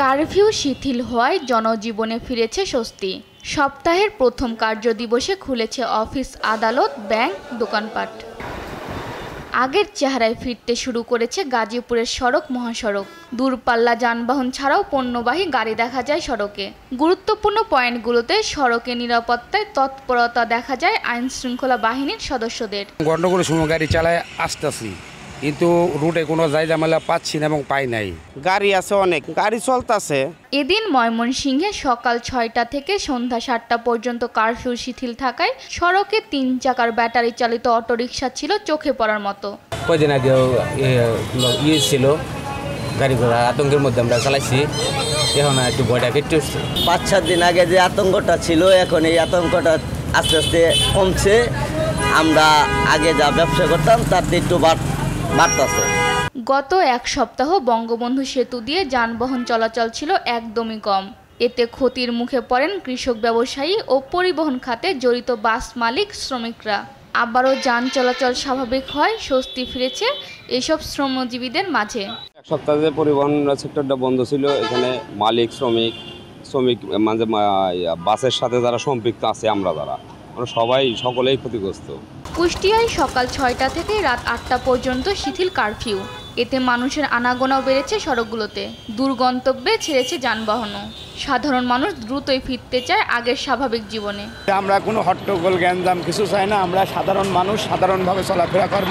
Curfew শিথিল হওয়ায় জনজীবনে ফিরেছে স্বস্তি। সপ্তাহের প্রথম কার্যদিবসে খুলেছে অফিস, আদালত, ব্যাংক, দোকানপাট। আগের চেহারায় ফিরতে শুরু করেছে গাজীপুরের সড়ক, মহাসড়ক। দূরপাল্লা যানবাহন ছাড়াও পণ্যবাহী গাড়ি দেখা যায় সড়কে। গুরুত্বপূর্ণ পয়েন্টগুলোতে সড়কে নিরাপত্তায় তৎপরতা দেখা যায় আইন শৃঙ্খলা বাহিনীর সদস্যদের। গন্ডগোলের সময় গাড়ি চালায় আসতেছি, কিন্তু রুটে কোনো জায়জামেলা পাচ্ছি না এবং পাই নাই। গাড়ি আছে, অনেক গাড়ি চলতেছে। এদিন ময়মনসিংহে সকাল ৬টা থেকে সন্ধ্যা ৭টা পর্যন্ত কারফিউ শিথিল থাকায় সড়কে ৩ চাকার ব্যাটারি চালিত অটোরিকশা ছিল চোখে পড়ার মতো। কয়েকদিন আগেও ছিল গাড়ি ঘোড়া, আতঙ্কের মধ্যে আমরা চালাইছি। এখন একটু ভয়টা কেটে উঠছে। ৫-৭ দিন আগে যে আতঙ্কটা ছিল, এখন এই আতঙ্কটা আস্তে আস্তে কমছে। আমরা আগে যা ব্যবসা করতাম তাতে একটু বাড়তেছে। গত এক সপ্তাহ বঙ্গবন্ধু সেতু দিয়ে যানবাহন চলাচল ছিল একদমই কম। এতে ক্ষতির মুখে পড়েন কৃষক, ব্যবসায়ী ও পরিবহন খাতে জড়িত বাস মালিক, শ্রমিকরা। আবারও যান চলাচল স্বাভাবিক হয়, স্বস্তি ফিরেছে এসব শ্রমজীবীদের মাঝে। এক সপ্তাহ যে পরিবহন সেক্টরটা বন্ধ ছিল, এখানে মালিক, শ্রমিক মানে বাসের সাথে যারা সম্পৃক্ত আছে, আমরা যারা সকলেই ক্ষতিগ্রস্ত। কুষ্টিয়ায় সকাল ৬টা থেকে রাত ৮টা পর্যন্ত শিথিল কারফিউ। এতে মানুষের আনাগোনাও বেড়েছে সড়কগুলোতে। দূর গন্তব্যে ছেড়েছে যানবাহনও। সাধারণ মানুষ দ্রুতই ফিরতে চায় আগের স্বাভাবিক জীবনে। আমরা কোনো হট্টগোল গ্যাঞ্জাম কিছু চাই না। আমরা সাধারণ মানুষ, সাধারণভাবে চলাফেরা করব,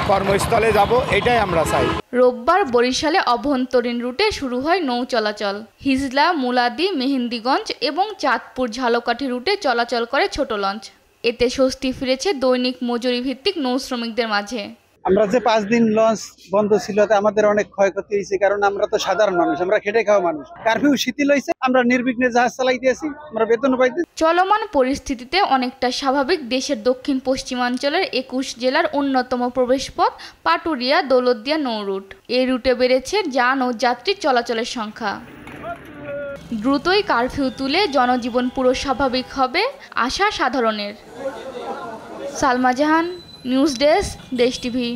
কর্মস্থলে যাব, এটাই আমরা চাই। রোববার বরিশালে অভ্যন্তরীণ রুটে শুরু হয় নৌ চলাচল। হিজলা, মুলাদি, মেহেন্দিগঞ্জ এবং চাঁদপুর, ঝালকাঠি রুটে চলাচল করে ছোট লঞ্চ। এতে স্বস্তি ফিরেছে দৈনিক মজুরি ভিত্তিক নৌ শ্রমিকদের মাঝে। আমরা যে 5 দিন লঞ্চ বন্ধ ছিল, আমাদের অনেক ক্ষয়ক্ষতি হয়েছে, কারণ আমরা তো সাধারণ মানুষ, আমরা খেটে খাওয়া মানুষ। কারফিউ শিথিল হয়েছে, আমরা নির্বিঘ্নে জাহাজ চালাইতেছি, আমরা বেতন পাইতেছি। চলমান পরিস্থিতিতে অনেকটা স্বাভাবিক দেশের দক্ষিণ পশ্চিমাঞ্চলের 21 জেলার অন্যতম প্রবেশপথ পাটুরিয়া দৌলতদিয়া নৌ রুট। এই রুটে বেড়েছে যান ও যাত্রী চলাচলের সংখ্যা। দ্রুতই কারফিউ তুলে জনজীবন পুরো স্বাভাবিক হবে আশা সাধারণের। সালমা জাহান, নিউজ ডেস্ক, দেশ টিভি।